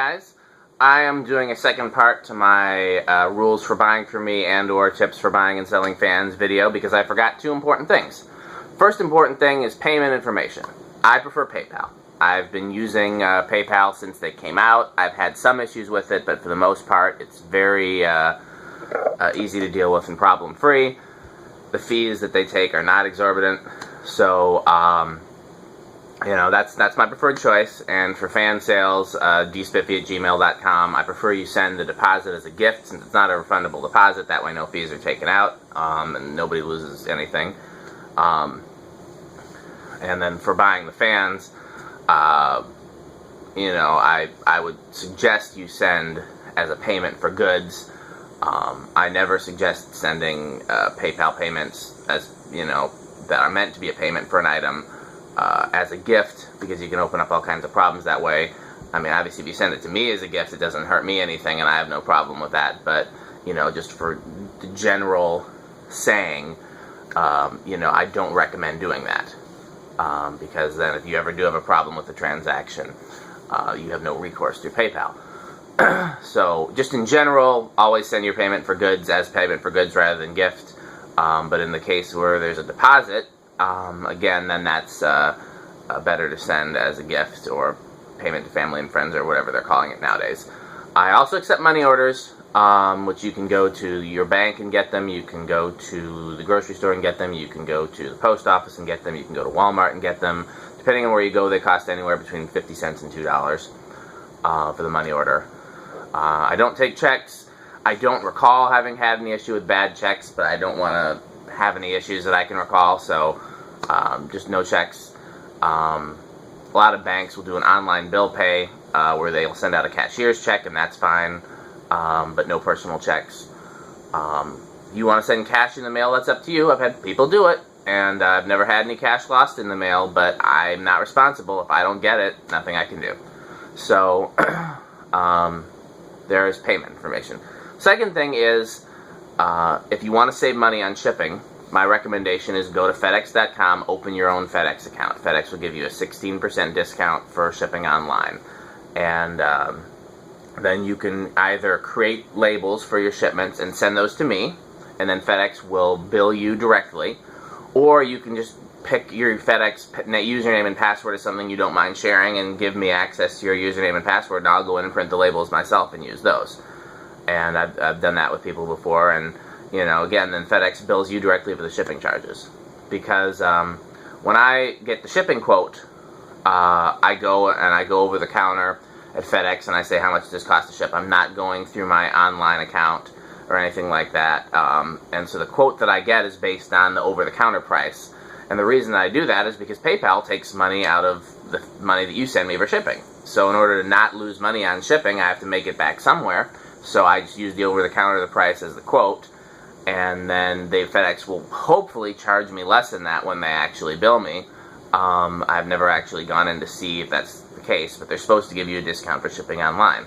Guys, I am doing a second part to my rules for buying from me and or tips for buying and selling fans video because I forgot two important things. First important thing is payment information. I prefer PayPal. I've been using PayPal since they came out. I've had some issues with it, but for the most part it's very easy to deal with and problem free. The fees that they take are not exorbitant, so you know, that's my preferred choice. And for fan sales, dspiffy@gmail.com. I prefer you send the deposit as a gift since it's not a refundable deposit. That way no fees are taken out and nobody loses anything. And then for buying the fans, you know, I would suggest you send as a payment for goods. I never suggest sending PayPal payments as, you know, that are meant to be a payment for an item as a gift, because you can open up all kinds of problems that way. I mean, obviously if you send it to me as a gift, it doesn't hurt me anything and I have no problem with that, but you know, just for the general saying, you know, I don't recommend doing that, because then if you ever do have a problem with the transaction, you have no recourse through PayPal. So just in general, always send your payment for goods as payment for goods rather than gift, but in the case where there's a deposit, again, then that's better to send as a gift or payment to family and friends or whatever they're calling it nowadays. I also accept money orders, which you can go to your bank and get them, you can go to the grocery store and get them, you can go to the post office and get them, you can go to Walmart and get them. Depending on where you go, they cost anywhere between 50 cents and $2 for the money order. I don't take checks. I don't recall having had any issue with bad checks, but I don't want to have any issues that I can recall, so just no checks. A lot of banks will do an online bill pay where they'll send out a cashier's check, and that's fine, but no personal checks. You want to send cash in the mail, that's up to you. I've had people do it, and I've never had any cash lost in the mail, but I'm not responsible. If I don't get it, nothing I can do. So there is payment information. Second thing is, if you want to save money on shipping, my recommendation is go to FedEx.com, open your own FedEx account. FedEx will give you a 16% discount for shipping online. And then you can either create labels for your shipments and send those to me, and then FedEx will bill you directly. Or you can just pick your FedEx username and password as something you don't mind sharing and give me access to your username and password, and I'll go in and print the labels myself and use those. And I've done that with people before, and you know, again, then FedEx bills you directly for the shipping charges. Because when I get the shipping quote, I go over the counter at FedEx and I say how much does this cost to ship. I'm not going through my online account or anything like that. And so the quote that I get is based on the over-the-counter price. And the reason that I do that is because PayPal takes money out of the money that you send me for shipping. So in order to not lose money on shipping, I have to make it back somewhere. So I just use the over-the-counter price as the quote. And then FedEx will hopefully charge me less than that when they actually bill me. I've never actually gone in to see if that's the case, but they're supposed to give you a discount for shipping online.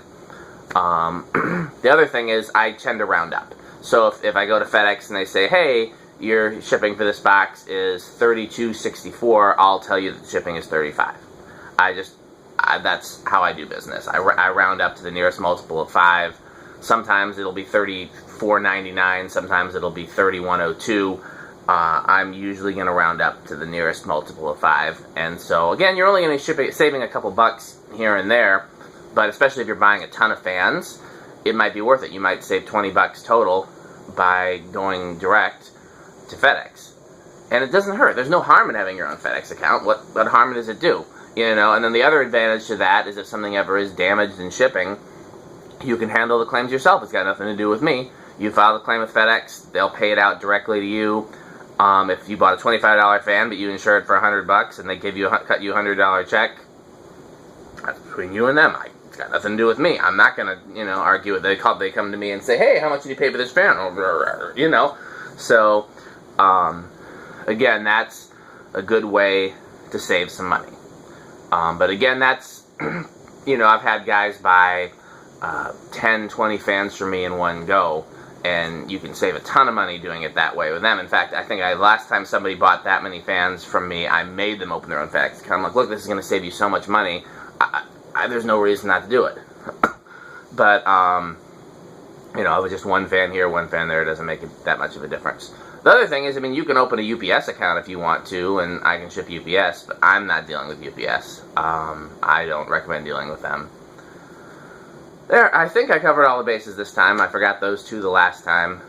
The other thing is I tend to round up. So if I go to FedEx and they say, hey, your shipping for this box is $32.64, I'll tell you that the shipping is $35. That's how I do business. I round up to the nearest multiple of 5. Sometimes it'll be $34.99, sometimes it'll be $31.02. I'm usually going to round up to the nearest multiple of 5. And so, again, you're only going to be saving a couple bucks here and there, but especially if you're buying a ton of fans, it might be worth it. You might save 20 bucks total by going direct to FedEx. And it doesn't hurt. There's no harm in having your own FedEx account. What harm does it do? You know, and then the other advantage to that is if something ever is damaged in shipping, you can handle the claims yourself. It's got nothing to do with me. You file the claim with FedEx, they'll pay it out directly to you. If you bought a $25 fan but you insure it for $100 and they cut you a $100 check, that's between you and them. It's got nothing to do with me. I'm not going to, you know, argue with it. They come to me and say, hey, how much did you pay for this fan? You know, so again, that's a good way to save some money. But again, that's, you know, I've had guys buy 10, 20 fans from me in one go, and you can save a ton of money doing it that way with them. In fact, I think last time somebody bought that many fans from me, I made them open their own FedEx account. I'm like, look, this is going to save you so much money. There's no reason not to do it. But, you know, with just one fan here, one fan there, it doesn't make that much of a difference. The other thing is, I mean, you can open a UPS account if you want to, and I can ship UPS, but I'm not dealing with UPS. I don't recommend dealing with them. There, I think I covered all the bases this time. I forgot those two the last time,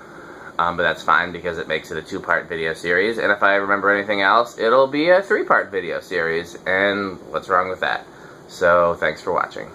but that's fine because it makes it a 2-part video series, and if I remember anything else, it'll be a 3-part video series, and what's wrong with that? So, thanks for watching.